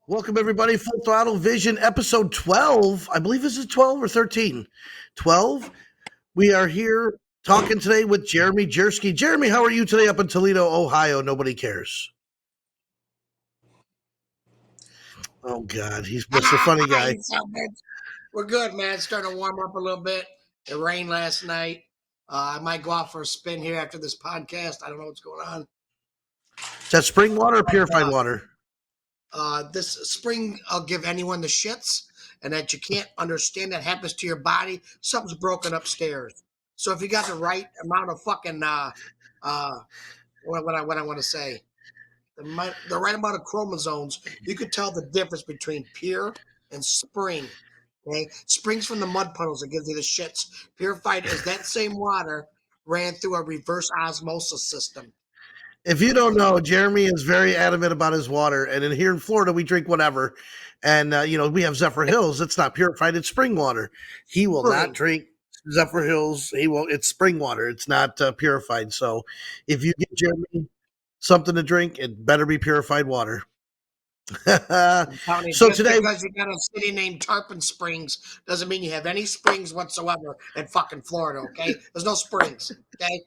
Welcome, everybody. Full Throttle Vision, episode 12. I believe this is 12 or 13. 12. We are here talking today with Jeremy Jersky. Jeremy, how are you today up in Toledo, Ohio? Nobody cares. Oh, God. He's Mr. Funny Guy. We're good, man. It's starting to warm up a little bit. It rained last night. I might go out for a spin here after this podcast. I don't know what's going on. Is that spring water or purified water? This spring, I'll give anyone the shits, and that you can't understand that happens to your body. Something's broken upstairs. So if you got the right amount of fucking, what I want to say, the right amount of chromosomes, you could tell the difference between pure and spring. Okay, springs from the mud puddles that gives you the shits. Purified is that same water ran through a reverse osmosis system. If you don't know, Jeremy is very adamant about his water. And here in Florida, we drink whatever. And, we have Zephyr Hills. It's not purified, it's spring water. He will not drink Zephyr Hills. He won't. It's spring water. It's not purified. So if you get Jeremy something to drink, it better be purified water. So today, because you got a city named Tarpon Springs doesn't mean you have any springs whatsoever in fucking Florida. Okay, there's no springs. Okay.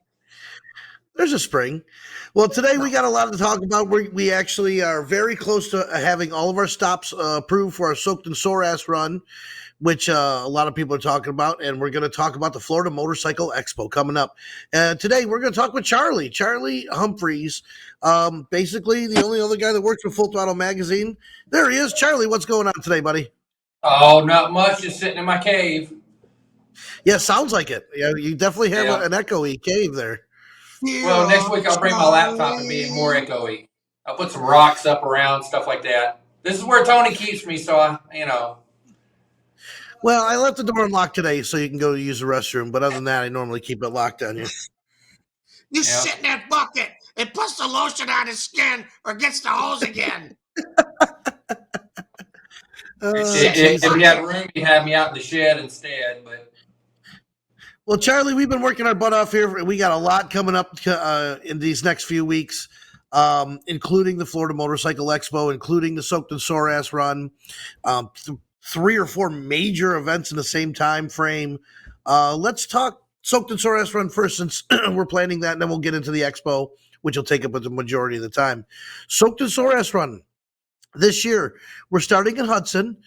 There's a spring. Well, today we got a lot to talk about. We actually are very close to having all of our stops approved for our Soaked and Sore Ass run, which a lot of people are talking about. And we're going to talk about the Florida Motorcycle Expo coming up. Today we're going to talk with Charlie Humphreys, basically the only other guy that works for Full Throttle Magazine. There he is. Charlie, what's going on today, buddy? Oh, not much. Just sitting in my cave. Yeah, sounds like it. Yeah, you definitely have an echoey cave there. Well, next week I'll bring my laptop and be more echoey. I'll put some rocks up around, stuff like that. This is where Tony keeps me, so Well, I left the door unlocked today so you can go use the restroom, but other than that, I normally keep it locked on you. You sit in that bucket and puts the lotion on his skin or gets the hose again. If you had room, you'd have me out in the shed instead, but... Well, Charlie, we've been working our butt off here. We got a lot coming up in these next few weeks, including the Florida Motorcycle Expo, including the Soaked and Sore Ass Run, 3 or 4 major events in the same time frame. Let's talk Soaked and Sore Ass Run first, since we're planning that, and then we'll get into the Expo, which will take up the majority of the time. Soaked and Sore Ass Run. This year, we're starting in Hudson,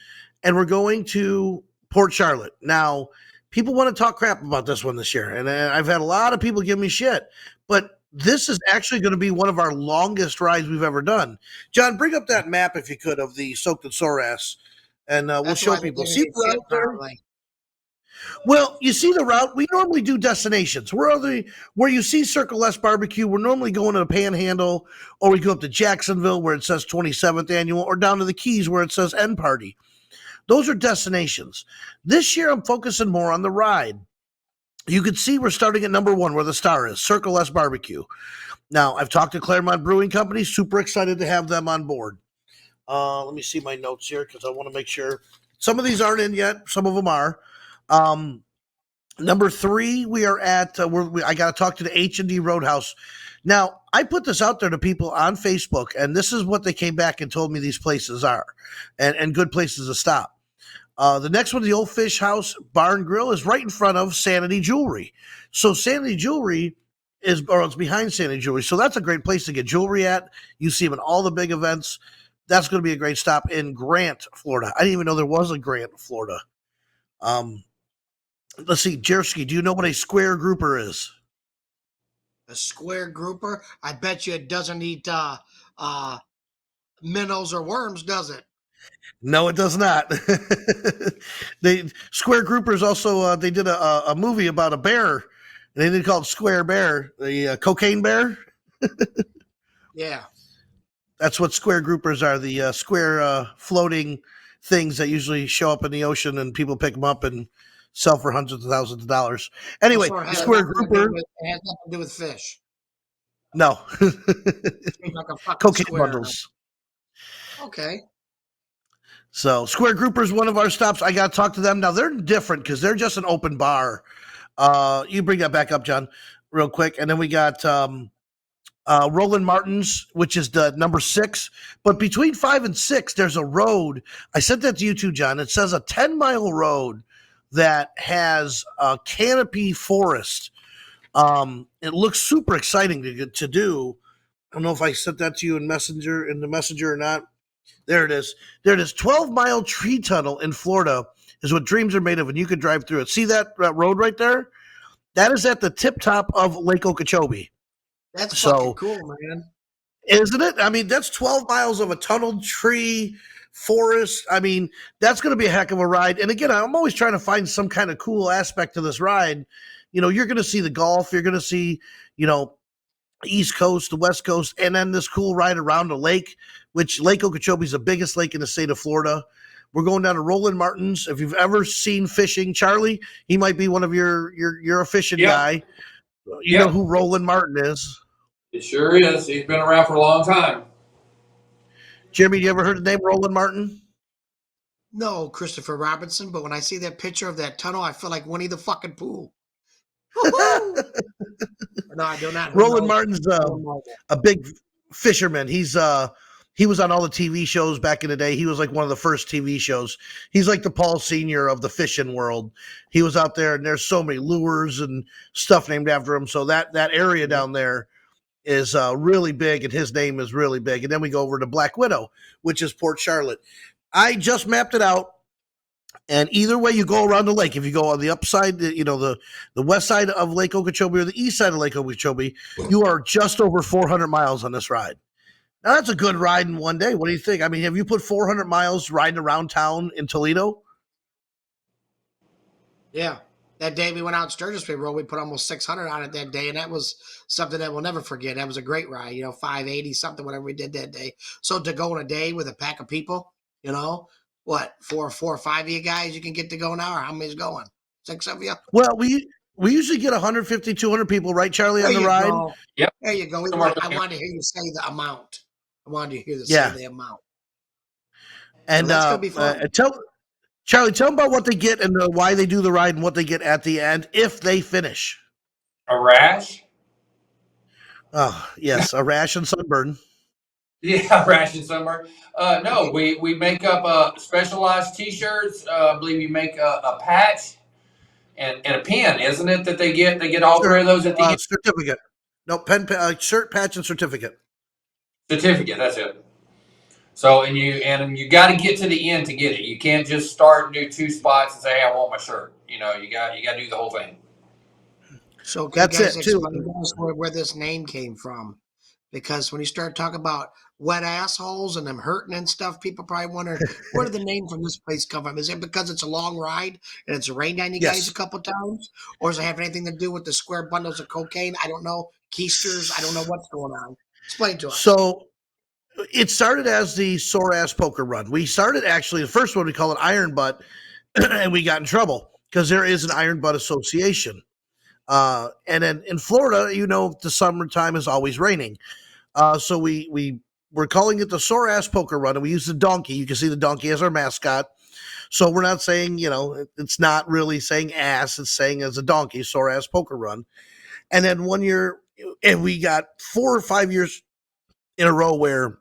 and we're going to Port Charlotte. Now, people want to talk crap about this one this year, and I've had a lot of people give me shit, but this is actually going to be one of our longest rides we've ever done. John, bring up that map, if you could, of the Soaked and Sore Ass, and we'll show people. See the route there? Well, you see the route. We normally do destinations. Where you see Circle S Barbecue, we're normally going to the Panhandle, or we go up to Jacksonville where it says 27th Annual, or down to the Keys where it says End Party. Those are destinations. This year, I'm focusing more on the ride. You can see we're starting at number 1, where the star is, Circle S Barbecue. Now, I've talked to Claremont Brewing Company. Super excited to have them on board. Let me see my notes here because I want to make sure. Some of these aren't in yet. Some of them are. Number 3, we are at, I got to talk to the H&D Roadhouse. Now, I put this out there to people on Facebook, and this is what they came back and told me these places are, and good places to stop. The next one, the Old Fish House Bar and Grill, is right in front of Sanity Jewelry. So Sanity Jewelry it's behind Sanity Jewelry. So that's a great place to get jewelry at. You see them in all the big events. That's going to be a great stop in Grant, Florida. I didn't even know there was a Grant, Florida. Let's see, Jersky, do you know what a square grouper is? A square grouper? I bet you it doesn't eat minnows or worms, does it? No, it does not. Square groupers also, they did a movie about a bear. They did call it Square Bear, the cocaine bear. Yeah. That's what square groupers are, the square floating things that usually show up in the ocean and people pick them up and sell for hundreds of thousands of dollars. Anyway, the square grouper. It has nothing to do with fish. No. Like a cocaine bundles. Okay. So Square Grouper is one of our stops. I got to talk to them. Now, they're different because they're just an open bar. You bring that back up, John, real quick. And then we got Roland Martin's, which is the number 6. But between 5 and 6, there's a road. I sent that to you too, John. It says a 10-mile road that has a canopy forest. It looks super exciting to do. I don't know if I sent that to you in the messenger or not. There it is. There it is. 12-mile tree tunnel in Florida is what dreams are made of, and you could drive through it. See that road right there? That is at the tip top of Lake Okeechobee. That's fucking So, cool, man. isn't it? I mean, that's 12 miles of a tunneled tree forest. I mean, that's going to be a heck of a ride. And again, I'm always trying to find some kind of cool aspect to this ride. You know, you're going to see the golf, you're going to see, you know, East Coast, the West Coast, and then this cool ride around the lake, which Lake Okeechobee is the biggest lake in the state of Florida. We're going down to Roland Martin's. If you've ever seen fishing, Charlie, he might be one of you're a fishing guy. You know who Roland Martin is. It sure is. He's been around for a long time. Jimmy, you ever heard the name Roland Martin? No, Christopher Robinson, but when I see that picture of that tunnel, I feel like Winnie the fucking Pooh. No, I do not. Roland Martin's a big fisherman. He was on all the TV shows back in the day. He was like one of the first TV shows. He's like the Paul Senior of the fishing world. He was out there, and there's so many lures and stuff named after him. So that area down there is really big, and his name is really big. And then we go over to Black Widow, which is Port Charlotte. I just mapped it out. And either way you go around the lake, if you go on the upside, you know, the west side of Lake Okeechobee or the east side of Lake Okeechobee, you are just over 400 miles on this ride. Now, that's a good ride in one day. What do you think? I mean, have you put 400 miles riding around town in Toledo? Yeah. That day we went out Sturgis Bay Road, we put almost 600 on it that day, and that was something that we'll never forget. That was a great ride, 580 something, whatever we did that day. So to go in a day with a pack of people, what, four or five of you guys you can get to go now, or how many's going? 6 of you? Well, we usually get 150, 200 people, right, Charlie, on the ride? Go. Yep. There you go. I wanted to hear you say the amount. I wanted to hear you say the amount. And so that's going to be fun. Charlie, tell them about what they get and why they do the ride and what they get at the end if they finish. A rash? Oh, yes, a rash and sunburn. Yeah, rash and sunburn. No, we make up specialized T-shirts. I believe you make a patch and a pin, isn't it? That they get all three of those at the end. Certificate. No, shirt, patch, and certificate. Certificate. That's it. So and you got to get to the end to get it. You can't just start and do 2 spots and say, "Hey, I want my shirt." You got to do the whole thing. So can you guys explain to us where this name came from? Because when you start talking about wet assholes and them hurting and stuff, people probably wonder, where did the name from this place come from? Is it because it's a long ride and it's rained on you guys a couple times? Or does it have anything to do with the square bundles of cocaine? I don't know. Keisters. I don't know what's going on. Explain to us. So it started as the Sore Ass Poker Run. We started actually, the first one we call it Iron Butt, and we got in trouble because there is an Iron Butt Association. And then in Florida, the summertime is always raining. So we're calling it the Sore Ass Poker Run, and we use the donkey. You can see the donkey as our mascot. So we're not saying, it's not really saying ass. It's saying as a donkey, Sore Ass Poker Run. And then one year, and we got 4 or 5 years in a row where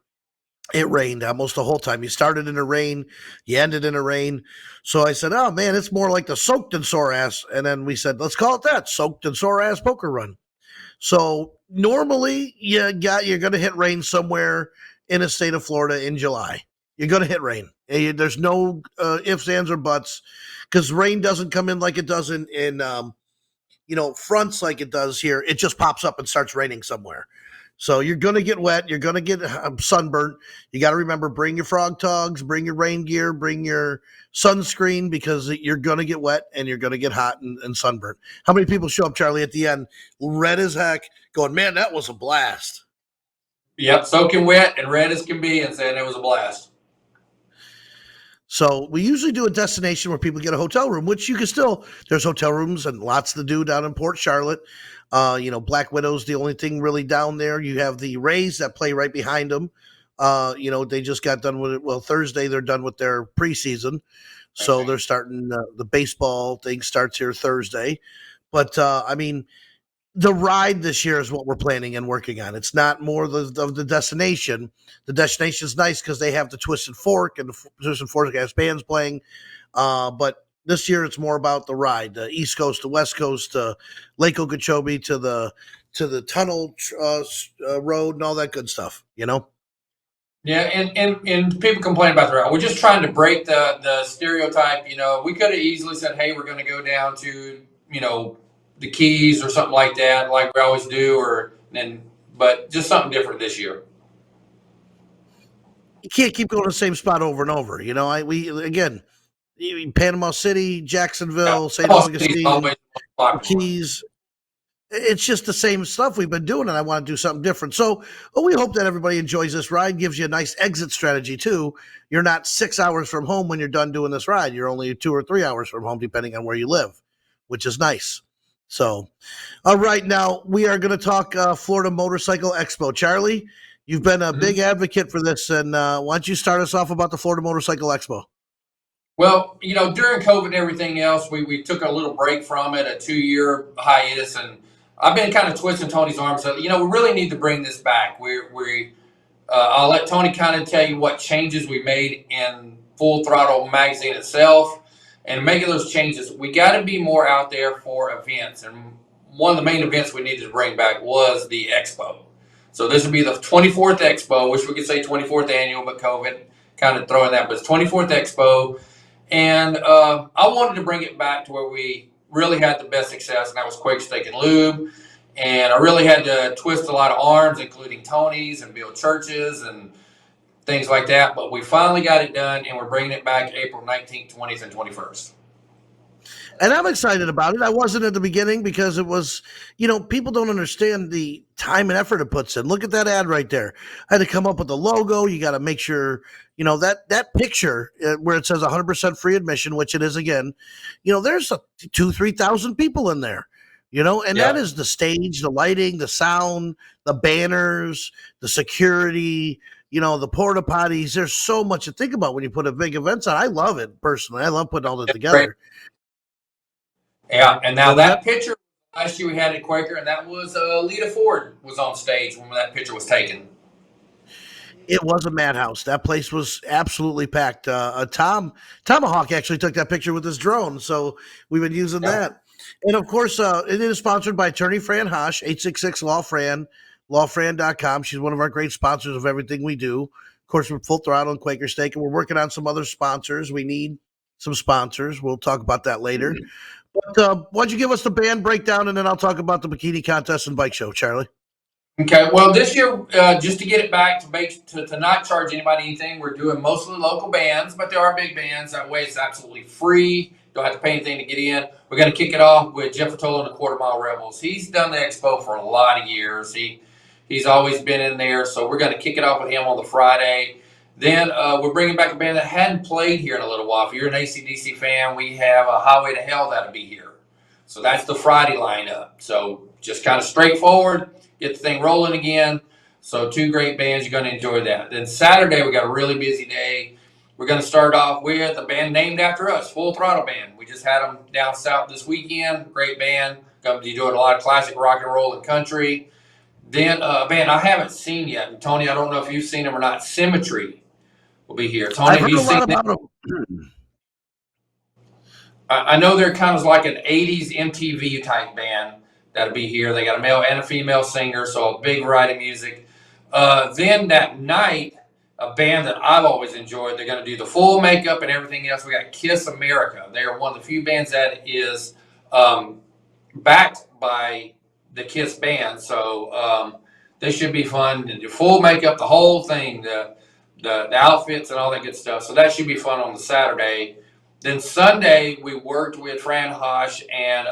it rained almost the whole time. You started in the rain, you ended in the rain. So I said, oh man, it's more like the Soaked and Sore Ass. And then we said, let's call it that, Soaked and Sore Ass Poker Run. So normally you're going to hit rain somewhere in the state of Florida in July. You're going to hit rain. There's no ifs, ands, or buts, because rain doesn't come in like it does in fronts like it does here. It just pops up and starts raining somewhere. So you're going to get wet. You're going to get sunburnt. You got to remember, bring your frog togs, bring your rain gear, bring your sunscreen, because you're going to get wet and you're going to get hot and sunburnt. How many people show up, Charlie, at the end, red as heck, going, man, that was a blast? Yep, soaking wet and red as can be and saying it was a blast. So we usually do a destination where people get a hotel room, which you can still, there's hotel rooms and lots to do down in Port Charlotte. Black Widow's the only thing really down there. You have the Rays that play right behind them. They just got done with it. Well, Thursday, they're done with their preseason. So they're starting, the baseball thing starts here Thursday. But, the ride this year is what we're planning and working on. It's not more of the destination. The destination is nice because they have the Twisted Fork, and the Twisted Fork has bands playing. But this year it's more about the ride, the East Coast to West Coast to Lake Okeechobee to the tunnel road and all that good stuff. You know. Yeah, and people complain about the route. We're just trying to break the stereotype. We could have easily said, "Hey, we're going to go down to the Keys or something like that, like we always do," but just something different this year. You can't keep going to the same spot over and over. We again, Panama City, Yeah, Jacksonville, St. Football City's Augustine, always the most popular one. Keys. It's just the same stuff we've been doing, and I want to do something different. So we hope that everybody enjoys this ride. Gives you a nice exit strategy too. You're not 6 hours from home when you're done doing this ride. You're only 2 or 3 hours from home, depending on where you live, which is nice. So, all right, now we are going to talk Florida Motorcycle Expo. Charlie, you've been a big advocate for this, and why don't you start us off about the Florida Motorcycle Expo? Well, during COVID and everything else, we took a little break from it, a 2-year hiatus, and I've been kind of twisting Tony's arm. So, we really need to bring this back. I'll let Tony kind of tell you what changes we made in Full Throttle magazine itself, and making those changes. We got to be more out there for events, and one of the main events we needed to bring back was the expo. So this would be the 24th expo, which we could say 24th annual, but COVID kind of throwing that, but it's 24th expo. And I wanted to bring it back to where we really had the best success, and that was Quake Steak and Lube. And I really had to twist a lot of arms, including Tony's and Bill Church's and things like that. But we finally got it done, and we're bringing it back April 19th, 20th, and 21st. And I'm excited about it. I wasn't at the beginning because it was, people don't understand the time and effort it puts in. Look at that ad right there. I had to come up with the logo. You got to make sure, that picture where it says 100% free admission, which it is again, there's 2,000-3,000 people in there, and Yeah. that is the stage, the lighting, the sound, the banners, the security, the porta potties. There's so much to think about when you put a big event on. I love it personally. I love putting all that together. Yeah, and now What was that picture last year we had at Quaker, and that was Lita Ford was on stage when that picture was taken. It was a madhouse. That place was absolutely packed. Tomahawk actually took that picture with his drone, so we've been using that. And of course, it is sponsored by attorney Fran Hosh, 866-LAW-FRAN, lawfran.com. She's one of our great sponsors of everything we do. Of course, we're Full Throttle and Quaker Steak, and we're working on some other sponsors. We need some sponsors. We'll talk about that later. But why don't you give us the band breakdown, and then I'll talk about the bikini contest and bike show, Charlie. Okay, well, this year, just to get it back to not charge anybody anything, we're doing mostly local bands, but there are big bands. That way, it's absolutely free. Don't have to pay anything to get in. We're going to kick it off with Jeff Fatola and the Quarter Mile Rebels. He's done the expo for a lot of years. He's always been in there, so we're going to kick it off with him on the Friday. Then we're bringing back a band that hadn't played here in a little while. If you're an AC/DC fan, we have a Highway to Hell that'll be here. So that's the Friday lineup. So just kind of straightforward, get the thing rolling again. So 2 great bands, you're going to enjoy that. Then Saturday, we got a really busy day. We're going to start off with a band named after us, Full Throttle Band. We just had them down south this weekend. Great band. Going to be doing a lot of classic rock and roll and country. Then a band I haven't seen yet. And Tony, I don't know if you've seen them or not. Symmetry will be here. Tony, have you seen them? About them. I know they're kind of like an 80s MTV type band that'll be here. They got a male and a female singer, so a big variety of music. Then that night, a band that I've always enjoyed, they're going to do the full makeup and everything else. We got Kiss America. They are one of the few bands that is backed by the Kiss band, so they should be fun. To do full makeup, the whole thing, the outfits and all that good stuff. So that should be fun on the Saturday. Then Sunday, we worked with Fran Hosh and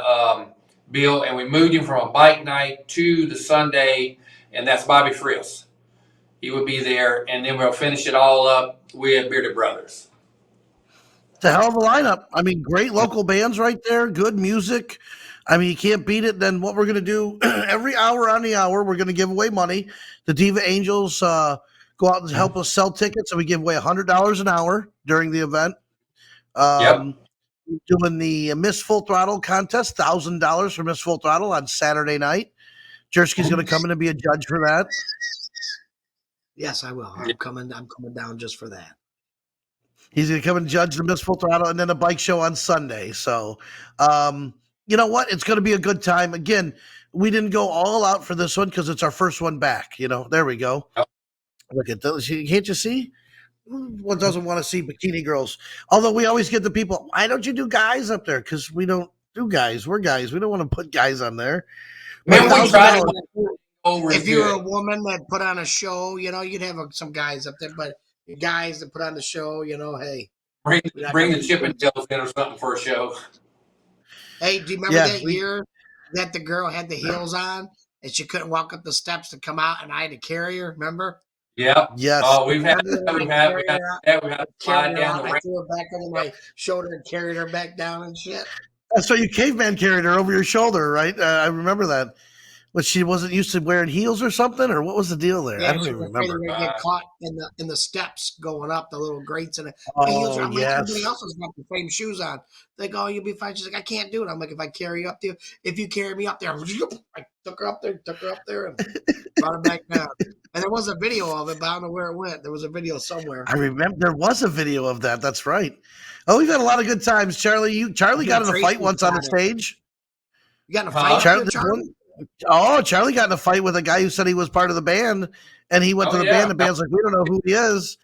Bill, and we moved him from a bike night to the Sunday, and that's Bobby Friss. He would be there, and then we'll finish it all up with Bearded Brothers. It's a hell of a lineup. I mean, great local bands right there, good music. I mean, you can't beat it. Then what we're going to do every hour on the hour, we're going to give away money. The Diva Angels go out and help us sell tickets, and we give away $100 an hour during the event. Yep. doing the Miss Full Throttle contest, $1,000 for Miss Full Throttle on Saturday night. Jersky's going to come in and be a judge for that. Yes, I will. I'm coming down just for that. He's going to come and judge the Miss Full Throttle and then a bike show on Sunday. So, you know what? It's going to be a good time. Again, we didn't go all out for this one because it's our first one back. There we go. Yep. Look at those. Can't you see? One doesn't want to see bikini girls. Although we always get the people, why don't you do guys up there? Because we don't do guys. We're guys. We don't want to put guys on there. Man, we tried $1,000. it over. If you were a woman that put on a show, you'd have some guys up there, but guys that put on the show, hey. Bring the Chippendales in or something for a show. Hey, do you remember that year that the girl had the heels on and she couldn't walk up the steps to come out and I had to carry her, remember? Yeah. Yes. Oh, we've had to slide down the I ramp. threw her back over my shoulder and carried her back down and shit. So you caveman carried her over your shoulder, right? I remember that. But she wasn't used to wearing heels or something, or what was the deal there? Yeah, I don't even remember. They get caught in the steps going up, the little grates, and Oh, like, yes. everybody else has got the same shoes on. They go, you'll be fine. She's like, I can't do it. I'm like, if I carry you up there, if you carry me up there, I took her up there, and brought her back down. And there was a video of it, but I don't know where it went. There was a video somewhere. I remember there was a video of that. That's right. Oh, we've had a lot of good times, Charlie. Charlie got in a fight once on the stage. You got in a fight, Charlie? Oh, Charlie got in a fight with a guy who said he was part of the band, and he went to the band. The band's like, we don't know who he is.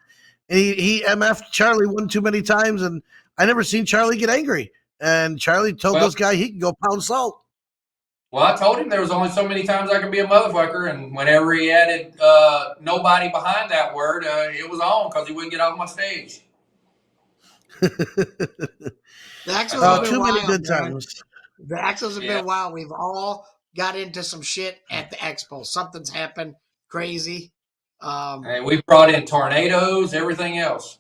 And he MF'd Charlie one too many times, and I never seen Charlie get angry. And Charlie told this guy he can go pound salt. Well, I told him there was only so many times I could be a motherfucker, and whenever he added nobody behind that word, it was on because he wouldn't get off my stage. The Axles have been too wild, many good man. times. The Axles have been wild. We've all got into some shit at the expo. Something's happened crazy. And we brought in tornadoes, everything else.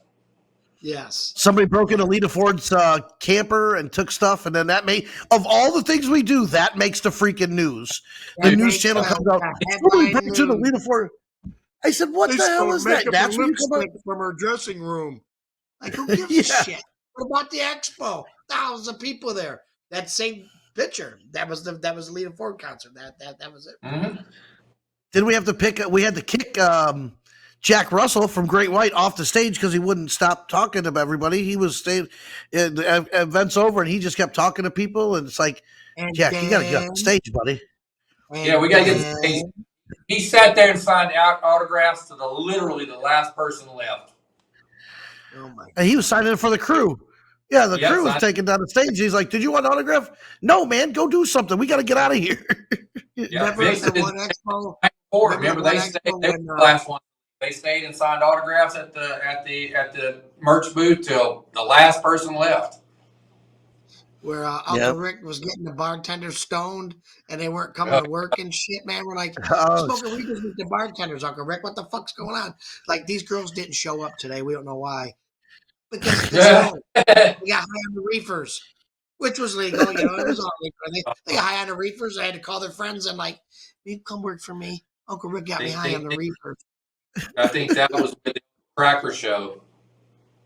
Yes. Somebody broke into Lita Ford's camper and took stuff, and then of all the things we do, that makes the freaking news. The news channel comes out. Somebody broke into Lita Ford. I said, "What the hell is that?" That's what you come up from her dressing room. Like, who gives a shit? What about the expo? Thousands of people there. That same picture. That was the Lita Ford concert. That was it. Mm-hmm. Then we have to pick. We had to kick Jack Russell from Great White off the stage because he wouldn't stop talking to everybody. He was staying. The event's over, and he just kept talking to people. And it's like, Jack, you got to get off the stage, buddy. Yeah, we got to get the stage. He sat there and signed out autographs to literally the last person left. Oh my! And he was signing for the crew. Yeah, the crew was taking down the stage. He's like, "Did you want an autograph? No, man, go do something. We got to get out of here." Yeah, remember they stayed the last one. They stayed and signed autographs at the merch booth till the last person left. Where Uncle Rick was getting the bartender stoned and they weren't coming to work and shit, man. We're like, smoking weed with the bartenders, Uncle Rick. What the fuck's going on? Like, these girls didn't show up today. We don't know why. Because we got high on the reefers, which was legal. It was all legal. They got high on the reefers. I had to call their friends and like, you come work for me. Uncle Rick got me high on the reefers. I think that was with the Cracker Show.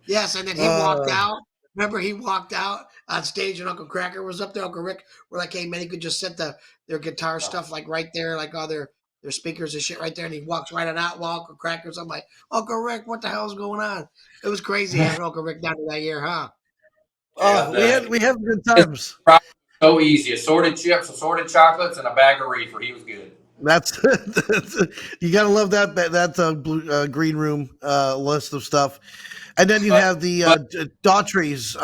Yes, and then he walked out. Remember, he walked out on stage and Uncle Cracker was up there. Uncle Rick, we're like, hey, man, he could just set their guitar stuff like right there, like all their speakers and shit right there. And he walks right on out while Uncle Cracker's. I'm like, Uncle Rick, what the hell's going on? It was crazy having Uncle Rick down to that year, huh? Oh, we had good times. So easy. Assorted chips, assorted chocolates, and a bag of reefer. He was good. That's you gotta love that green room list of stuff. And then you have the Daughtry's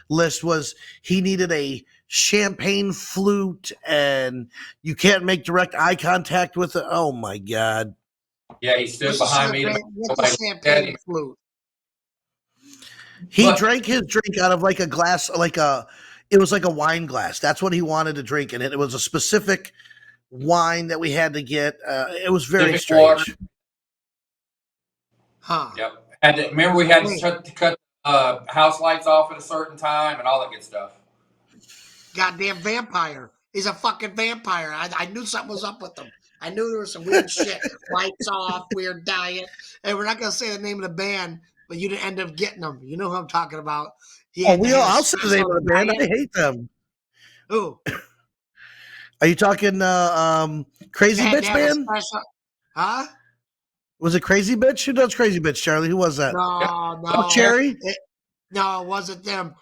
list was he needed a champagne flute and you can't make direct eye contact with it. Oh my God. Yeah, he stood behind me. What's the champagne flute? He drank his drink out of like a glass, it was like a wine glass. That's what he wanted to drink. And it was a specific wine that we had to get. It was very strange. Water. Huh. Yep. Remember we had to cut house lights off at a certain time and all that good stuff. Goddamn vampire. He's a fucking vampire. I knew something was up with him. I knew there was some weird shit. Lights off, weird diet. And we're not going to say the name of the band but you didn't end up getting them. You know who I'm talking about. He Oh, had to have a I'll say the name special of the band. diet. I hate them. Who? Are you talking They Crazy had to Bitch have a Band? special. Huh? Was it Crazy Bitch? Who does Crazy Bitch, Charlie? Who was that? Yeah. No, Buck no, Cherry? no, it wasn't them.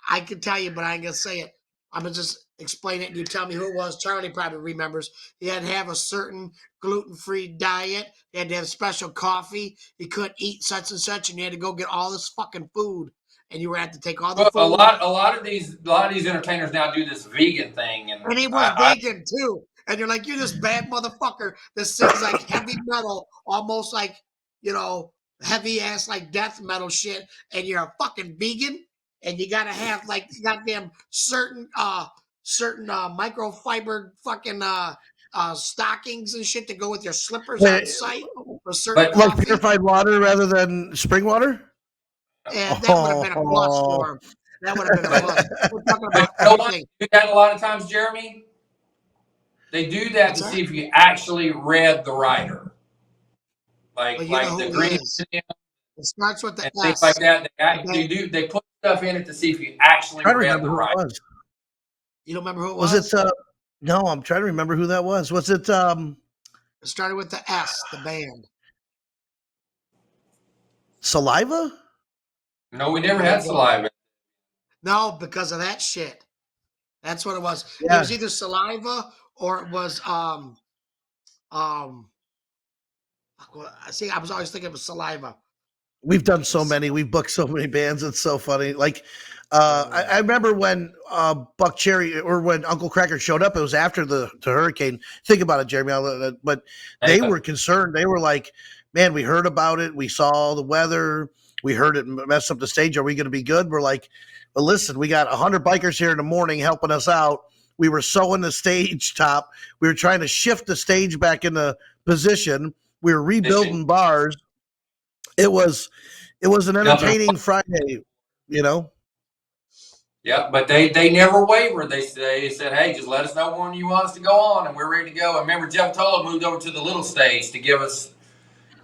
I could tell you, but I ain't gonna say it. I'm gonna just explain it, and you tell me who it was. Charlie probably remembers. He had to have a certain gluten-free diet. He had to have special coffee. He couldn't eat such and such, and you had to go get all this fucking food, and you were had to take all the Well, food. a lot of these entertainers now do this vegan thing, and And he was vegan too. And you're like, you're this bad motherfucker that sings like heavy metal, almost like, heavy ass like death metal shit, and you're a fucking vegan, and you gotta have like goddamn certain microfiber fucking stockings and shit to go with your slippers on Wait, site for certain but like coffee. purified water rather than spring water? And that would have been a plus Oh, for him. That would have been a but plus. We're talking but about you know what? everything. They do that a lot of times, Jeremy. They do that What's to that? see if you actually read the writer, Well, you know like the who he green is. It starts with the and things like S. that. Okay. They put stuff in it to see if you actually trying to read remember the who it writer. was. You don't remember who it Was it was? no, I'm trying to remember who that was. Was it It started with the S, the band. Saliva? No, we never There had you go. saliva. No, because of that shit. That's what it was. It Yeah. was either saliva or it was um see, I was always thinking it was saliva. We've done so It's, many. We've booked so many bands. It's so funny. Like, uh, I remember when Buck Cherry or when Uncle Cracker showed up. It was after the hurricane. Think about it, Jeremy. But they Yeah. were concerned. They were like, "Man, we heard about it. We saw the weather. We heard it mess up the stage. Are we going to be good?" We're like, "Well, listen, we got 100 bikers here in the morning helping us out. We were sewing the stage top. We were trying to shift the stage back into position. We were rebuilding bars. It was an Nothing. entertaining Friday, you know. Yeah, but they never wavered. They said, "Hey, just let us know when you want us to go on, and we're ready to go." And remember, Jeff Tola moved over to the little stage to give us,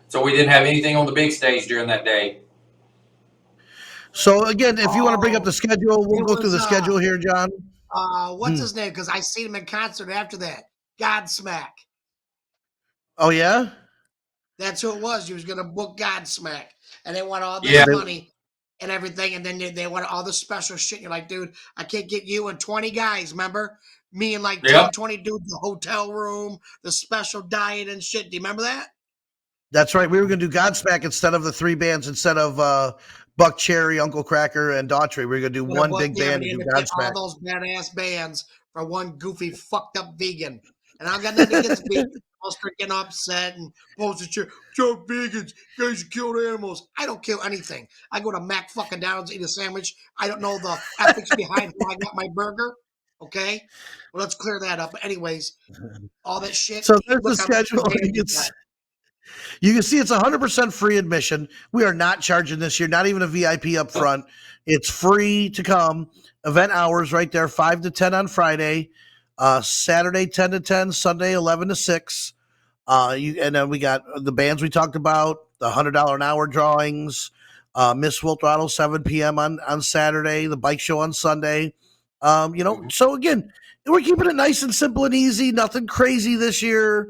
so we didn't have anything on the big stage during that day. So again, if you want to bring up oh, the schedule, we'll it go through was the schedule here, John. what's his name? Because I seen him in concert after that. Godsmack. Oh yeah, That's who it was. He was gonna book Godsmack. And they want all Yeah, this money and everything, and then they want all this special shit. You're like, dude, I can't get you and 20 guys, remember? Me and like yep. 10, 20 dudes, the hotel room, the special diet and shit. Do you remember that? that's right. We were going to do Godsmack instead of the three bands, instead of Buck Cherry, Uncle Cracker, and Daughtry. We were going to do But it one was big yeah, band but and he do ended up getting all Godsmack. those badass bands for one goofy, fucked up vegan. And I got nothing against vegans. I was freaking upset and posted shit. Joe vegans, you guys killed animals. I don't kill anything. I go to Mac fucking Donald's, eat a sandwich. I don't know the ethics behind how I got my burger. Okay? Well, let's clear that up. But anyways, all that shit. So there's the Look how many schedule. bands we got. You can see it's 100% free admission. We are not charging this year, not even a VIP up front. It's free to come. Event hours right there, 5 to 10 on Friday, Saturday 10 to 10, Sunday 11 to 6. And then we got the bands we talked about, the $100 an hour drawings, Miss Will Throttle 7 p.m. on Saturday, the bike show on Sunday. So again, we're keeping it nice and simple and easy, nothing crazy this year.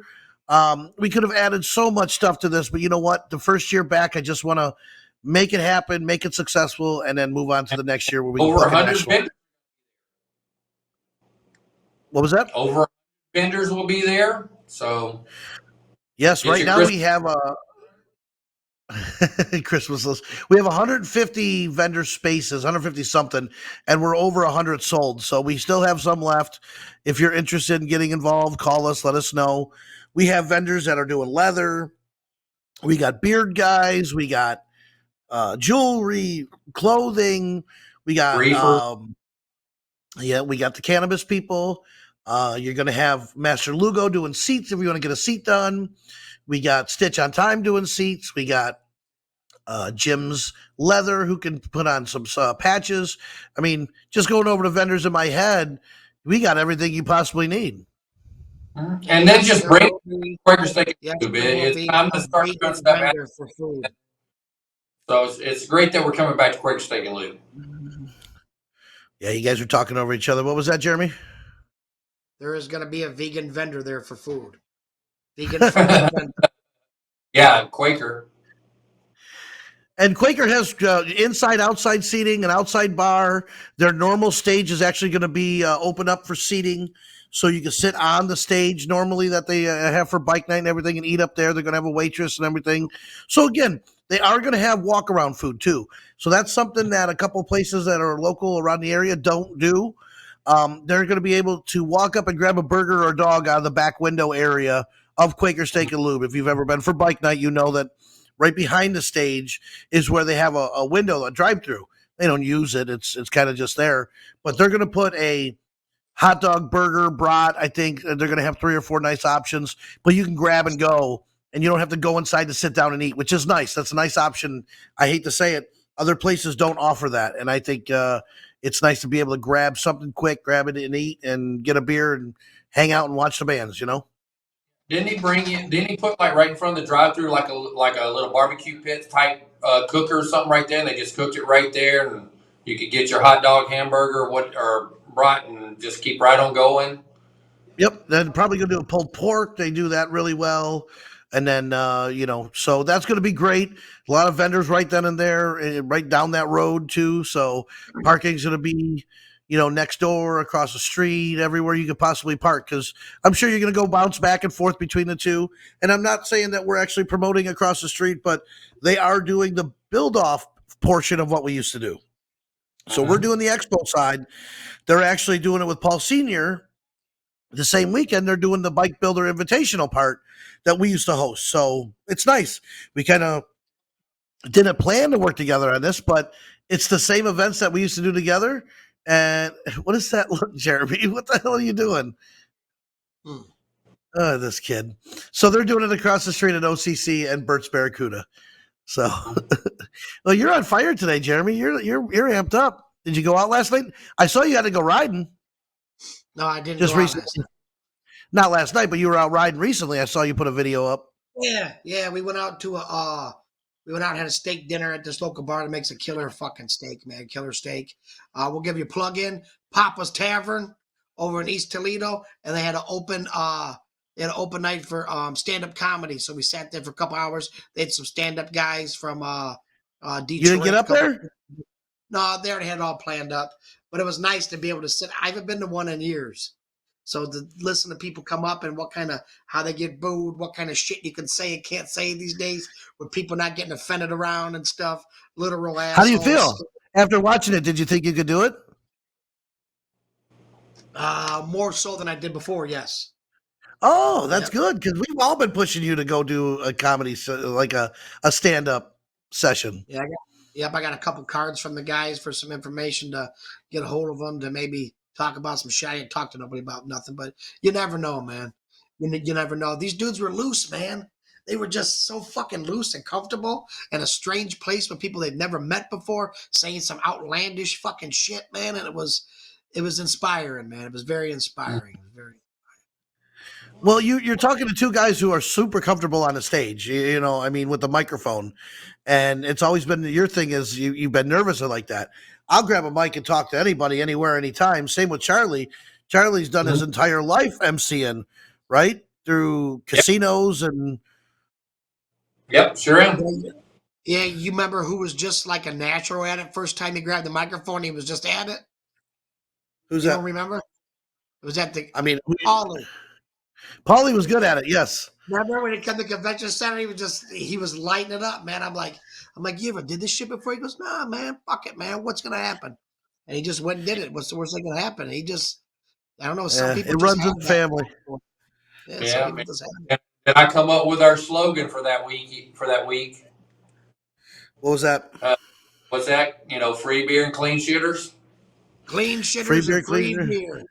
We could have added so much stuff to this, but you know what? The first year back, I just want to make it happen, make it successful, and then move on to the next year where we can Over book a 100 national. vendors. What was that? Over vendors will be there. So Yes, get right your now Christmas. we have a Christmas list. We have 150 vendor spaces, 150 something, and we're over 100 sold. So we still have some left. If you're interested in getting involved, call us, let us know. We have vendors that are doing leather. We got beard guys. We got jewelry, clothing. We got Reefer. we got the cannabis people. You're going to have Master Lugo doing seats if you want to get a seat done. We got Stitch on Time doing seats. We got Jim's Leather who can put on some patches. I mean, just going over the vendors in my head, we got everything you possibly need. And then just There bring will be, breakers they can yes, do. there will It's be time a to start doing vegan stuff. vendor for food. So it's great that we're coming back to Quaker Steak and Lube. Yeah, you guys are talking over each other. What was that, Jeremy? There is going to be a vegan vendor there for food. Vegan friendly vendor. Yeah, Quaker. And Quaker has inside, outside seating, an outside bar. Their normal stage is actually going to be open up for seating, so you can sit on the stage normally that they have for bike night and everything, and eat up there. They're going to have a waitress and everything. So again, they are going to have walk around food too. So that's something that a couple places that are local around the area don't do. They're going to be able to walk up and grab a burger or a dog out of the back window area of Quaker Steak and Lube. If you've ever been for bike night, you know that right behind the stage is where they have a window, a drive-through. They don't use it; it's kind of just there. But they're going to put a hot dog, burger, brat. I think they're going to have 3 or 4 nice options, but you can grab and go, and you don't have to go inside to sit down and eat, which is nice. That's a nice option. I hate to say it, other places don't offer that, and I think it's nice to be able to grab something quick, grab it and eat, and get a beer and hang out and watch the bands. You know. Didn't he bring you? Didn't he put like right in front of the drive-through like a little barbecue pit type cooker or something right there? And they just cooked it right there, and you could get your hot dog, hamburger, or brat, and just keep right on going. Yep, they're probably going to do a pulled pork. They do that really well. And then, so that's going to be great. A lot of vendors right then and there, right down that road too. So parking's going to be, next door, across the street, everywhere you could possibly park. Because I'm sure you're going to go bounce back and forth between the two. And I'm not saying that we're actually promoting across the street, but they are doing the build-off portion of what we used to do. So we're doing the expo side. They're actually doing it with Paul Sr. The same weekend. They're doing the Bike Builder Invitational part that we used to host. So it's nice. We kind of didn't plan to work together on this, but it's the same events that we used to do together. And what is that look, Jeremy? What the hell are you doing? Oh, this kid. So they're doing it across the street at OCC and Burt's Barracuda. So, well, you're on fire today, Jeremy. You're amped up. Did you go out last night? I saw you had to go riding. No, I didn't. Just recently. Not last night, but you were out riding recently. I saw you put a video up. Yeah. We went out to we went out and had a steak dinner at this local bar that makes a killer fucking steak, man. Killer steak. We'll give you a plug in. Papa's Tavern over in East Toledo, and they had an open night for stand-up comedy. So we sat there for a couple hours. They had some stand-up guys from Detroit. You didn't get up there? No, they already had it all planned up. But it was nice to be able to sit. I haven't been to one in years. So to listen to people come up and how they get booed, what kind of shit you can say and can't say these days, with people not getting offended around and stuff, literal assholes. How do you feel after watching it? Did you think you could do it? More so than I did before, yes. Oh, that's good, because we've all been pushing you to go do a comedy, like a stand-up session. Yeah, I got a couple cards from the guys for some information to get a hold of them to maybe talk about some shit. I didn't talk to nobody about nothing, but you never know, man. You never know. These dudes were loose, man. They were just so fucking loose and comfortable in a strange place with people they'd never met before, saying some outlandish fucking shit, man. And it was inspiring, man. It was very inspiring. Well, you're talking to two guys who are super comfortable on the stage, with the microphone. And it's always been your thing is you've been nervous or like that. I'll grab a mic and talk to anybody, anywhere, anytime. Same with Charlie. Charlie's done his entire life MCing, right? Through casinos and. Yep, sure am. Yeah, you remember who was just like a natural at it? First time he grabbed the microphone, he was just at it. Who's that? You don't remember? It was at the. Paulie. Paulie was good at it. Yes. Remember when he came to the convention center? He was lighting it up, man. I'm like, you ever did this shit before? He goes, nah, man, fuck it, man. What's gonna happen? And he just went and did it. What's the worst thing gonna happen? I don't know. Some people it just runs in the family. Some people just have Did I come up with our slogan for that week? What was that? What's that? Free beer and clean shitters. Clean shitters and free beer.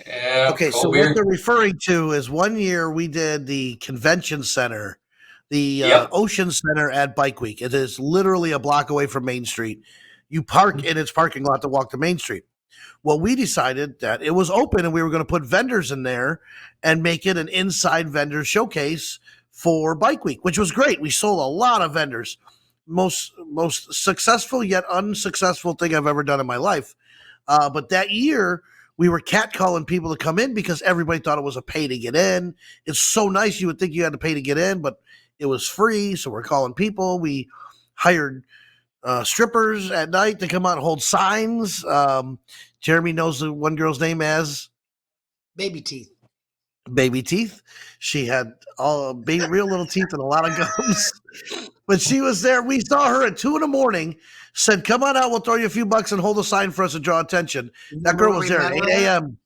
Yeah. Okay, so what they're referring to is one year we did the convention center, the Ocean Center at Bike Week. It is literally a block away from Main Street. You park in its parking lot to walk to Main Street. Well, we decided that it was open and we were going to put vendors in there and make it an inside vendor showcase for Bike Week, which was great. We sold a lot of vendors. most successful yet unsuccessful thing I've ever done in my life. But that year, we were catcalling people to come in because everybody thought it was a pay to get in. It's so nice. You would think you had to pay to get in, but it was free. So we're calling people. We hired strippers at night to come out and hold signs. Jeremy knows the one girl's name as Baby teeth. Baby Teeth. She had all real little teeth and a lot of gums. But she was there. We saw her at 2 a.m. Said, "Come on out. We'll throw you a few bucks and hold a sign for us to draw attention." That girl was there at 8 a.m.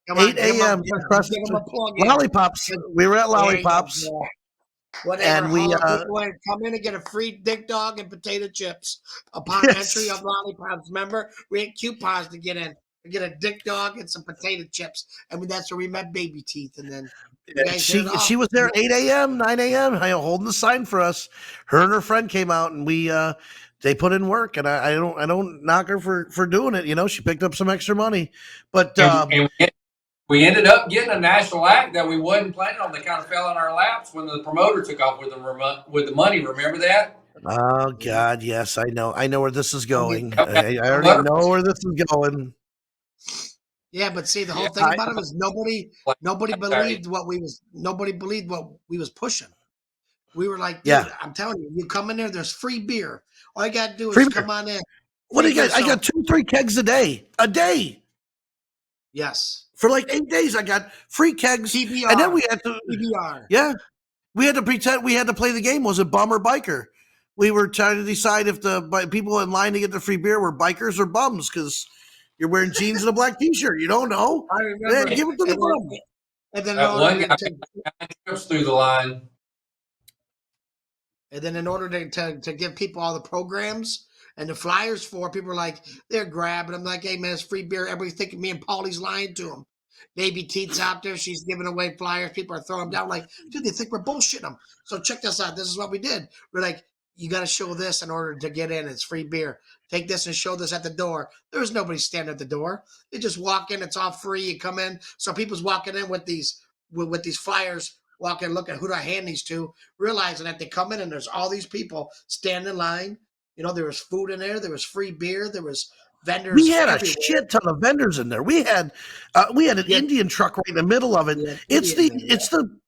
Come on, 8 a.m. give them a plug in. Lollipops. We were at Lollipops. Whatever, and we people come in and get a free dick dog and potato chips upon entry of Lollipops. Remember, we had coupons to get in. We get a dick dog and some potato chips, and that's where we met Baby Teeth. And then she was there 8 a.m., 9 a.m. holding the sign for us. Her and her friend came out, and we they put in work, and I don't knock her for doing it. You know, she picked up some extra money, but and we ended up getting a national act that we wasn't planning on. They kind of fell in our laps when the promoter took off with the money. Remember that? Oh God, yes, I know where this is going. I already know where this is going. Yeah, but see, the whole thing about it is nobody believed what we was pushing. We were like, dude, I'm telling you, you come in there's free beer. All you got to do is come on in. What do you got? I got 2-3 kegs a day. Yes. For like 8 days, I got free kegs. TBR. And then we had to TBR. Yeah. We had to pretend we had to play the game. Was it bum or biker? We were trying to decide if the people in line to get the free beer were bikers or bums because you're wearing jeans and a black t-shirt. You don't know. I remember. Man, give it to the bum. And then one guy trips through the line. And then in order to give people all the programs and the flyers for, people are like, they're grabbing. I'm like, hey, man, it's free beer. Everybody's thinking me and Paulie's lying to them. Baby Teeth's out there. She's giving away flyers. People are throwing them down. Like, dude, they think we're bullshitting them. So check this out. This is what we did. We're like, you got to show this in order to get in. It's free beer. Take this and show this at the door. There was nobody standing at the door. They just walk in. It's all free. You come in. So people's walking in with these flyers, walking, looking, who do I hand these to? Realizing that they come in and there's all these people standing in line. You know, there was food in there. There was free beer. There was vendors. We had a shit ton of vendors in there. We had an Indian truck right in the middle of it. It's the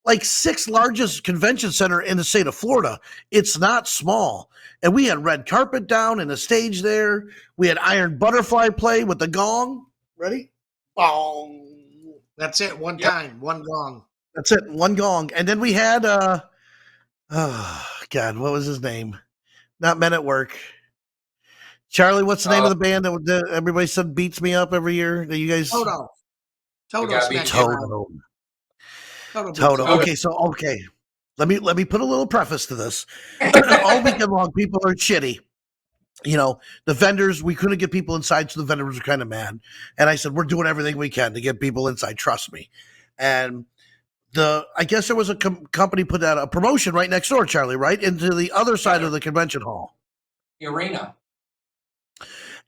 like 6th largest convention center in the state of Florida. It's not small. And we had red carpet down and a stage there. We had Iron Butterfly play with the gong. Ready? Bong. That's it. One time. One gong. That's it. One gong. And then we had oh God, what was his name? Not Men at Work. Charlie, what's the name of the band that everybody said beats me up every year? That you guys Toto. Okay. Let me put a little preface to this. All weekend long, people are shitty. You know, the vendors, we couldn't get people inside, so the vendors were kind of mad. And I said, we're doing everything we can to get people inside. Trust me. And I guess there was a company put out a promotion right next door, Charlie, right into the other side of the convention hall, the arena,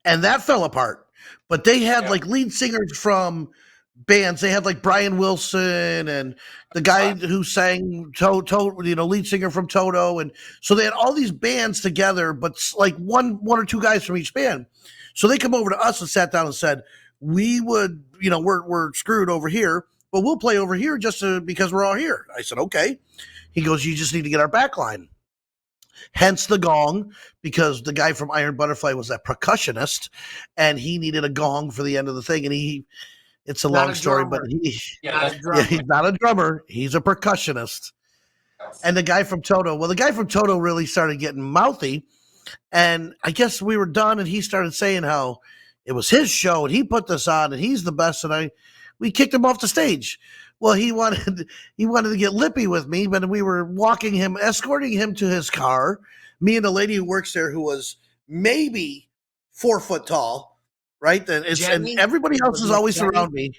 and that fell apart. But they had like lead singers from bands. They had like Brian Wilson and the guy who sang Toto, lead singer from Toto, and so they had all these bands together, but like one or two guys from each band. So they come over to us and sat down and said, "We would, we're screwed over here. But we'll play over here because we're all here." I said, okay. He goes, "You just need to get our back line." Hence the gong, because the guy from Iron Butterfly was a percussionist, and he needed a gong for the end of the thing. And it's a long story, but he's not a drummer. He's a percussionist. And the guy from Toto really started getting mouthy. And I guess we were done, and he started saying how it was his show, and he put this on, and he's the best. And we kicked him off the stage. Well, he wanted to get lippy with me, but we were escorting him to his car. Me and the lady who works there, who was maybe 4 foot tall, right? And everybody else is always around me.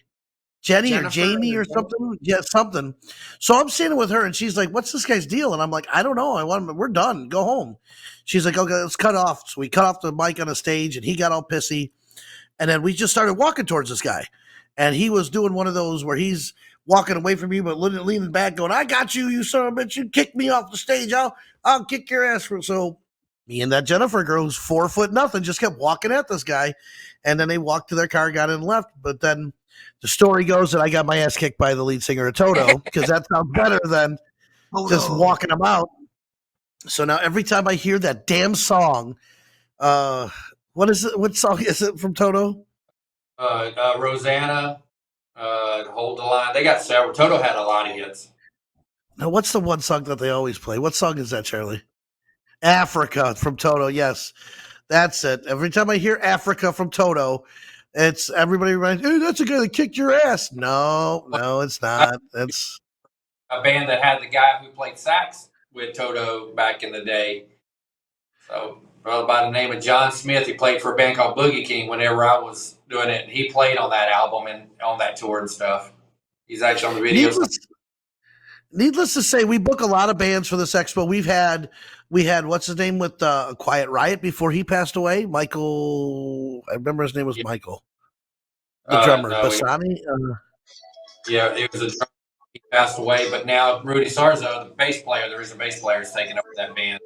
Jennifer, or Jamie or something. Yeah, something. So I'm standing with her, and she's like, "What's this guy's deal?" And I'm like, "I don't know. We're done. Go home." She's like, "Okay, let's cut off." So we cut off the mic on the stage, and he got all pissy. And then we just started walking towards this guy. And he was doing one of those where he's walking away from you, but leaning back, going, "I got you, you son of a bitch! You kicked me off the stage. I'll kick your ass." So Me and that Jennifer girl who's 4 foot nothing just kept walking at this guy, and then they walked to their car, got in, and left. But then the story goes that I got my ass kicked by the lead singer of Toto because that sounds better than just walking them out. So now every time I hear that damn song, what is it? What song is it from Toto? Rosanna, Hold the Line. They got several. Toto had a lot of hits. Now, what's the one song that they always play? What song is that, Charlie? Africa from Toto. Yes, that's it. Every time I hear Africa from Toto, it's everybody reminds, hey, that's a guy that kicked your ass. No, it's not. It's a band that had the guy who played sax with Toto back in the day. So, brother by the name of John Smith, he played for a band called Boogie King whenever I was doing it. And he played on that album and on that tour and stuff. He's actually on the video. Needless to say, we book a lot of bands for this expo. We had what's his name with Quiet Riot before he passed away. Michael, I remember his name was Michael, the drummer. No, Bassani. Yeah, it was a drummer. He passed away, but now Rudy Sarzo, the bass player, the original bass player, is taking over that band.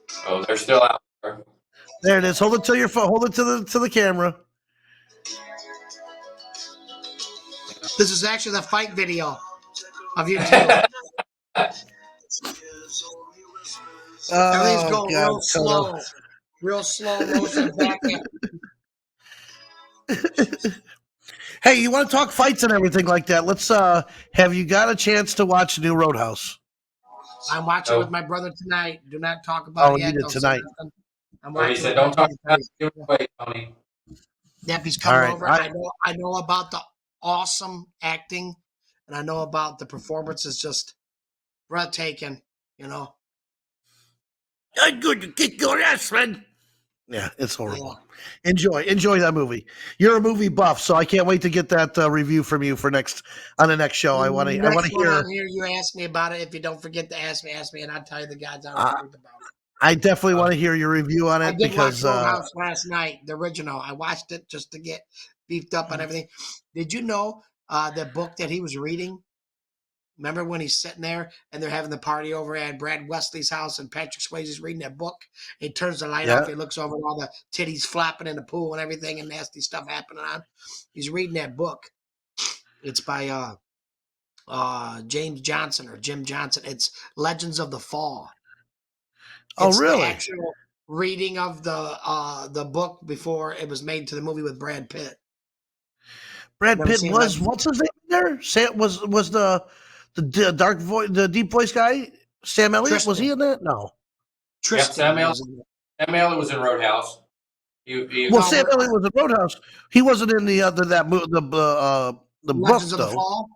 So they're still out there. There it is. Hold it to your phone. Hold it to the camera. This is actually the fight video of you two. Everything's going real slow motion back in. Hey, you want to talk fights and everything like that? Let's have you got a chance to watch New Roadhouse? I'm watching with my brother tonight. Do not talk about it yet. You did tonight. I'm watching. He said, "Don't talk about it, Tony." Yep, he's coming over. I know about the awesome acting, and I know about the performance is just breathtaking. You know, I'm going to kick your ass, man. Yeah, it's horrible. Yeah. Enjoy that movie. You're a movie buff, so I can't wait to get that review from you for on the next show. I want to hear. You ask me about it. If you don't forget to ask me, and I'll tell you the God's honest truth about it. I definitely want to hear your review on it. I did watch Roadhouse last night, the original. I watched it just to get beefed up on everything. Did you know the book that he was reading? Remember when he's sitting there and they're having the party over at Brad Wesley's house and Patrick Swayze's reading that book? He turns the light off. He looks over at all the titties flapping in the pool and everything and nasty stuff happening on. He's reading that book. It's by James Johnson or Jim Johnson. It's Legends of the Fall. It's really? The actual reading of the book before it was made to the movie with Brad Pitt. Brad Pitt was what's his name there? Sam was the dark voice, the deep voice guy. Sam Elliott. Tristan. Was he in that? No. Tristan. Yep, Sam Elliott was in Roadhouse. Sam Elliott was in Roadhouse. He wasn't in the the Legends book, of the Fall.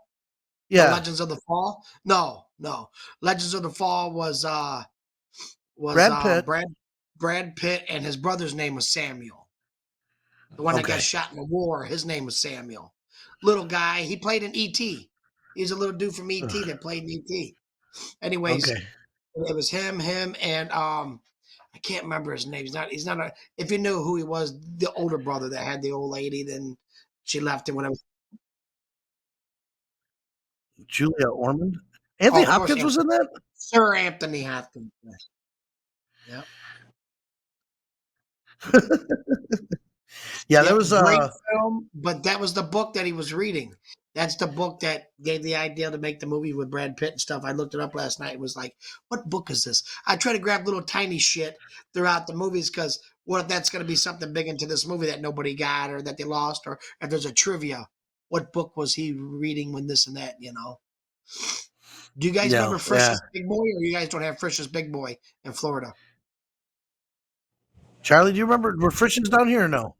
Yeah, Legends of the Fall. No. Legends of the Fall was Brad Pitt. Brad Pitt, and his brother's name was Samuel. The one that got shot in the war, his name was Samuel. Little guy, he played in E.T. He's a little dude from E.T. that played in E.T. Anyways, it was him, and I can't remember his name. He's not if you knew who he was, the older brother that had the old lady, then she left him when I was. Julia Ormond. Anthony Hopkins was in that? Sir Anthony Hopkins. Yep. Yeah, there was a great film, but that was the book that he was reading. That's the book that gave the idea to make the movie with Brad Pitt and stuff. I looked it up last night. It was like, what book is this? I try to grab little tiny shit throughout the movies because what if that's going to be something big into this movie that nobody got or that they lost, or if there's a trivia, what book was he reading when this and that, Do you guys remember Frisch's Big Boy, or you guys don't have Frisch's Big Boy in Florida? Charlie, do you remember, were Frisch's down here or no?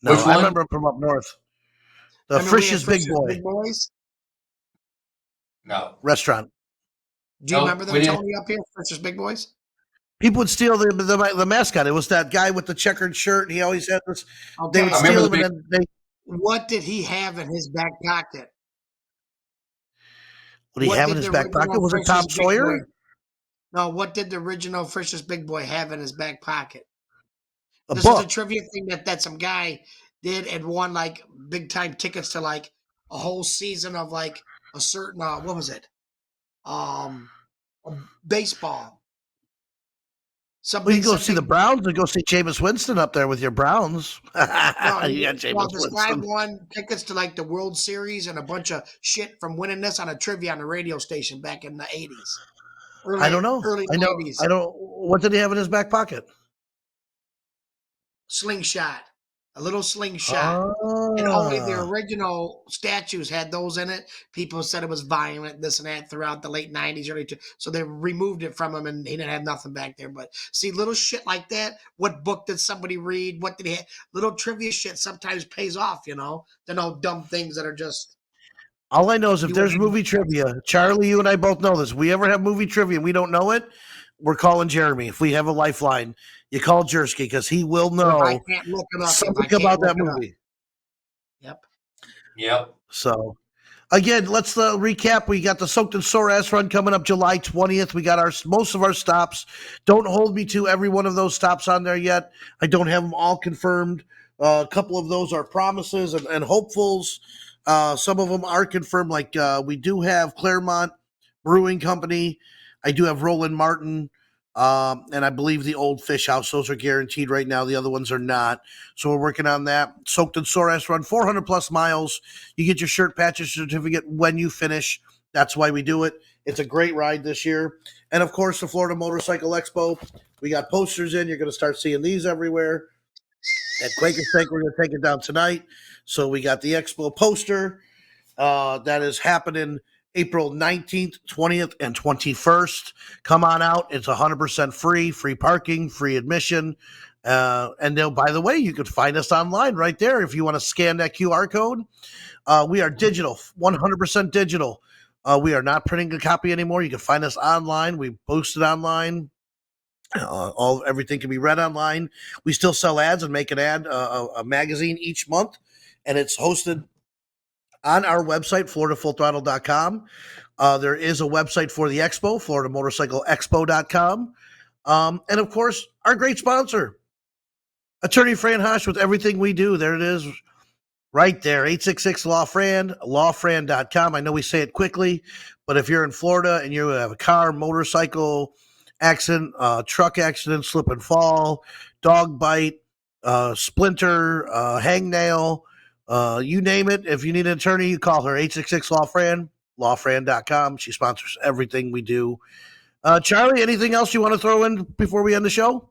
No, I remember from up north. The Frisch's Big Boy. Big Boys? No. Restaurant. Do you remember them, Tony, up here, Frisch's Big Boys? People would steal the mascot. It was that guy with the checkered shirt, and he always had this. Okay. They would steal him, and then What did he have in his back pocket? What did he have in his back pocket? Was it Tom Sawyer? No, what did the original Frisch's Big Boy have in his back pocket? This is a trivia thing that some guy did and won like big time tickets to like a whole season of like a certain what was it? Baseball Well, you can go see the Browns and go see Jameis Winston up there with your Browns. No, You got well, Jameis this guy Winston. won tickets to like the World Series and a bunch of shit from winning this on a trivia on the radio station back in the 80s. I don't know. Early I know. 90s. I don't. What did he have in his back pocket? Slingshot. A little slingshot. And only the Ah. original statues had those in it. People said it was violent, this and that, throughout the late 90s, so they removed it from him and he didn't have nothing back there. But see, little shit like that. What book did somebody read? What did he have? Little trivia shit sometimes pays off, you know? They're no dumb things that are just. All I know is if there's movie trivia, Charlie, you and I both know this. We ever have movie trivia and we don't know it, we're calling Jeremy. If we have a lifeline, you call Jersky because he will know I can't look it up, something about that movie. Yep. So, again, let's recap. We got the Soaked and Sore Ass Run coming up July 20th. We got most of our stops. Don't hold me to every one of those stops on there yet. I don't have them all confirmed. A couple of those are promises and hopefuls. Some of them are confirmed. Like we do have Claremont Brewing Company. I do have Roland Martin. And I believe the Old Fish House. Those are guaranteed right now. The other ones are not. So we're working on that. Soaked and Sore Ass Run, 400 plus miles. You get your shirt patches certificate when you finish. That's why we do it. It's a great ride this year. And of course, the Florida Motorcycle Expo. We got posters in. You're going to start seeing these everywhere. At Quaker Steak, we're going to take it down tonight. So we got the Expo poster. That is happening April 19th, 20th, and 21st. Come on out. It's 100% free parking, free admission. And then, by the way, you could find us online right there if you want to scan that QR code. We are digital, 100% digital. We are not printing a copy anymore. You can find us online. We post it online. Everything can be read online. We still sell ads and make an ad, a magazine each month, and it's hosted on our website, FloridaFullThrottle.com. There is a website for the expo, FloridaMotorcycleExpo.com. And of course, our great sponsor, Attorney Fran Hosh, with everything we do. There it is, right there, 866-LAW-FRAN, lawfran.com. I know we say it quickly, but if you're in Florida and you have a car, motorcycle accident, truck accident, slip and fall, dog bite, splinter, hangnail, you name it. If you need an attorney, you call her, 866-LAW-FRAN, lawfran.com. She sponsors everything we do. Charlie, anything else you want to throw in before we end the show?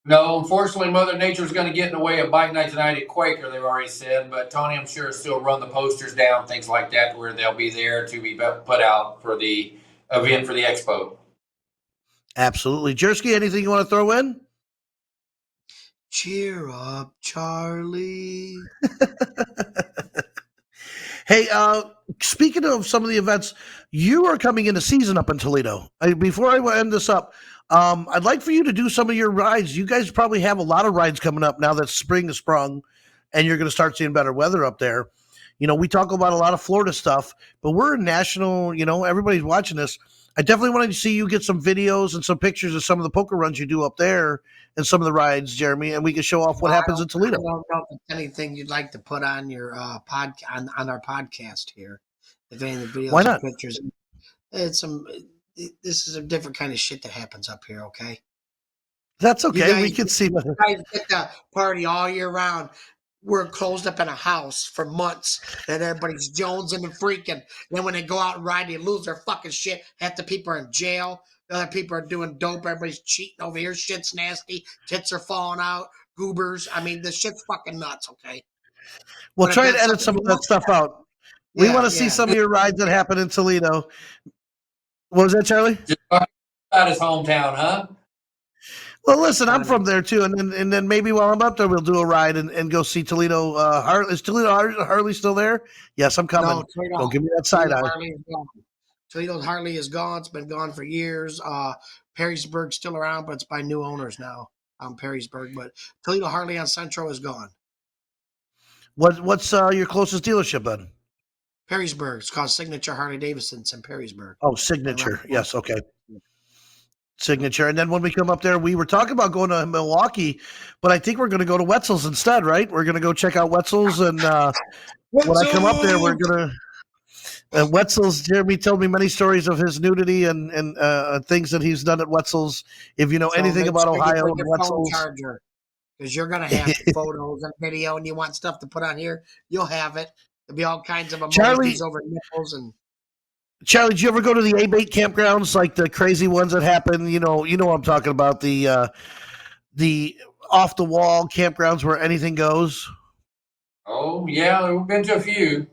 No, unfortunately, Mother Nature's going to get in the way of bike night tonight at Quaker, they've already said. But Tony, I'm sure, still run the posters down, things like that, where they'll be there to be put out for the event for the expo. Absolutely. Jersky, anything you want to throw in? Cheer up, Charlie. Hey, speaking of some of the events, you are coming into season up in Toledo. Before I end this up, I'd like for you to do some of your rides. You guys probably have a lot of rides coming up now that spring has sprung and you're going to start seeing better weather up there. You know, we talk about a lot of Florida stuff, but we're a national, everybody's watching this. I definitely want to see you get some videos and some pictures of some of the poker runs you do up there and some of the rides, Jeremy, and we can show off what happens in Toledo. I don't know if there's anything you'd like to put on your on our podcast here. If any of the videos Why not? and pictures, this is a different kind of shit that happens up here. Okay, that's okay. Guys, we can see. You guys get to party all year round. We're closed up in a house for months, and everybody's jonesing and freaking. Then when they go out and ride, they lose their fucking shit. Half the people are in jail. The other people are doing dope. Everybody's cheating over here. Shit's nasty. Tits are falling out. Goobers. I mean, this shit's fucking nuts. Okay. We'll try to edit some of that stuff out. We want to see some of your rides that happen in Toledo. What was that, Charlie? Just about his hometown, huh? Well, listen, I'm from there too, and then maybe while I'm up there, we'll do a ride and go see Toledo. Is Toledo Harley still there? Yes, I'm coming. No, go give me that side eye. Toledo Harley is gone. It's been gone for years. Perrysburg's still around, but it's by new owners now. Perrysburg, but Toledo Harley on Central is gone. What's your closest dealership then? Perrysburg. It's called Signature Harley Davidson's in Perrysburg. Oh, Signature. Yes, okay. Signature. And then when we come up there, we were talking about going to Milwaukee, but I think we're going to go to Wetzel's instead, right? We're going to go check out Wetzel's, and when I come up there, we're going to Wetzel's, Jeremy told me many stories of his nudity and things that he's done at Wetzel's. If you know So anything make about sure you Ohio bring and your phone Wetzel's, charger because you're gonna have photos and video, and you want stuff to put on here. You'll have it. There'll be all kinds of emojis Charlie, over nipples and. did you ever go to the A-bait campgrounds, like the crazy ones that happen? You know what I'm talking about, the off the wall campgrounds where anything goes. Oh yeah, we've been to a few.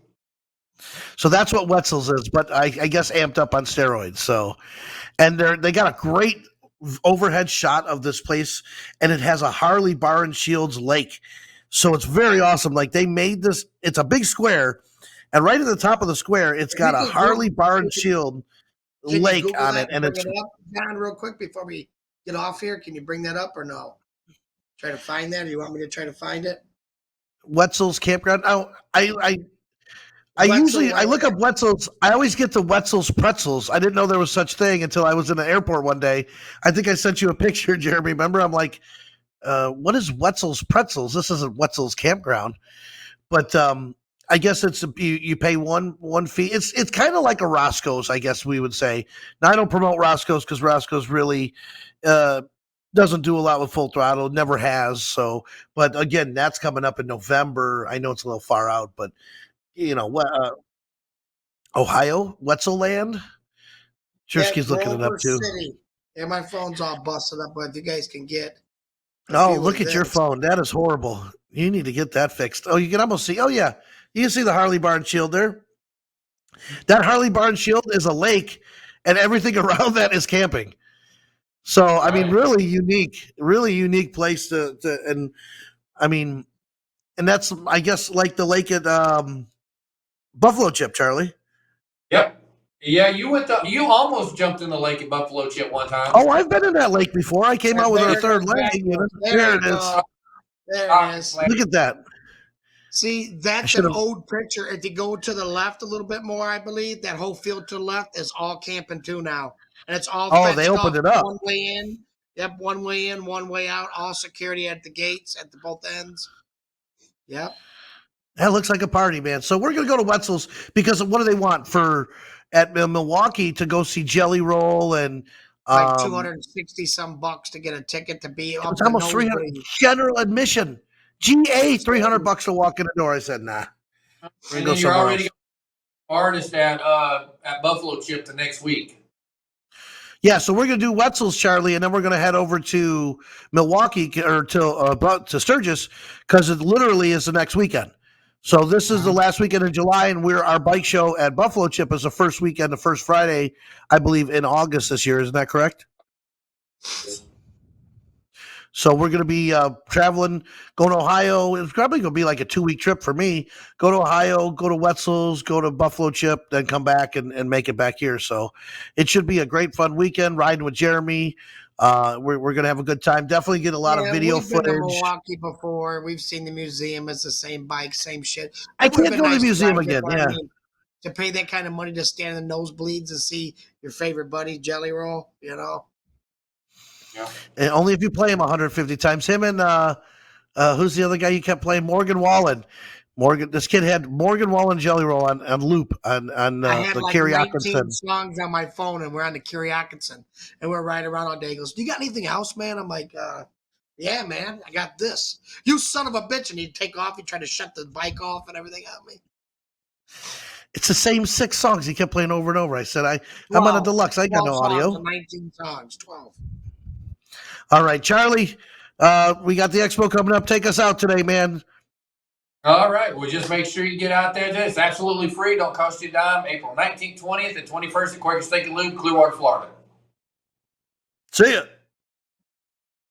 So that's what Wetzel's is, but I guess amped up on steroids. So, and they got a great overhead shot of this place, and it has a Harley Bar and Shields lake. So it's very awesome. Like they made this, it's a big square, and right at the top of the square, it's If you got a could Harley Google, Bar and Shield can you lake Google on it, that and and bring it's it up, John, real quick before we get off here? Can you bring that up or no? Try to find that. Or you want me to try to find it? Wetzel's campground. Oh, I Wetzel usually I look Land. up Wetzel's. I always get the Wetzel's pretzels. I didn't know there was such thing until I was in the airport one day. I think I sent you a picture, Jeremy. Remember? I'm like, what is Wetzel's pretzels? This isn't Wetzel's campground, but I guess you pay one fee. It's kind of like a Roscoe's, I guess we would say. Now I don't promote Roscoe's because Roscoe's really uh, doesn't do a lot with Full Throttle. Never has. So, but again, that's coming up in November. I know it's a little far out, but what? Ohio, Wetzel Land. Yeah, Chersky's looking it Grover up too. City. Yeah, my phone's all busted up, but if you guys can get a Oh, view look of at your this. phone. That is horrible. You need to get that fixed. Oh, you can almost see. Oh, yeah. You can see the Harley Barn Shield there. That Harley Barn Shield is a lake, and everything around that is camping. So, I mean, Right. really unique place and I mean, and that's, I guess, like the lake at Buffalo Chip, Charlie. Yep. Yeah, you almost jumped in the lake at Buffalo Chip one time. Oh, I've been in that lake before. I came out with our There it third goes back leg. to us. There There it you is. go. There it is. Look at that. See, I that's should an have. old picture. If you go to the left a little bit more, I believe that whole field to the left is all camping too now, and it's all Oh, they fenced opened off. it up. One way in, yep, one way in, one way out. All security at the gates at the both ends. Yep, That looks like a party, man. So we're gonna go to Wetzel's because what do they want for at Milwaukee to go see Jelly Roll and like 260 some bucks to get a ticket to be it was up the almost 300 nosebleed. general admission. GA $300 to walk in the door. I said, nah, we're gonna And go then you're somewhere already else. artist at Buffalo Chip the next week. Yeah, so we're gonna do Wetzel's, Charlie, and then we're gonna head over to Milwaukee or to Sturgis because it literally is the next weekend. So this is the last weekend in July, and our bike show at Buffalo Chip is the first weekend, the first Friday, I believe, in August this year. Isn't that correct? So we're going to be traveling, going to Ohio. It's probably going to be like a 2-week trip for me. Go to Ohio, go to Wetzel's, go to Buffalo Chip, then come back and make it back here. So it should be a great, fun weekend riding with Jeremy. We're going to have a good time. Definitely get a lot of video we've been to footage. Milwaukee before. We've seen the museum. It's the same bike, same shit. I It would have can't been go to the nice to museum ride there, again. but I Yeah. mean, to pay that kind of money to stand in the nosebleeds and see your favorite buddy Jelly Roll, Yeah. And only if you play him 150 times. Him and who's the other guy you kept playing? Morgan Wallen. This kid had Morgan Wallen Jelly Roll on loop on I had the like Kerry 19 Atkinson. songs on my phone, and we're on the Kerry Atkinson, and we're riding around all day. He goes, "Do you got anything else, man?" I'm like, "Yeah, man, I got this." You son of a bitch! And he'd take off. He'd try to shut the bike off and everything on me. It's the same 6 songs he kept playing over and over. I said, I'm on a deluxe. I got 12 no songs audio. and 19 songs, 12. All right, Charlie. We got the expo coming up. Take us out today, man. All right. Well, just make sure you get out there. It's absolutely free. Don't cost you a dime. April 19th, 20th, and 21st at Quaker Steak and Lube, Clearwater, Florida. See ya.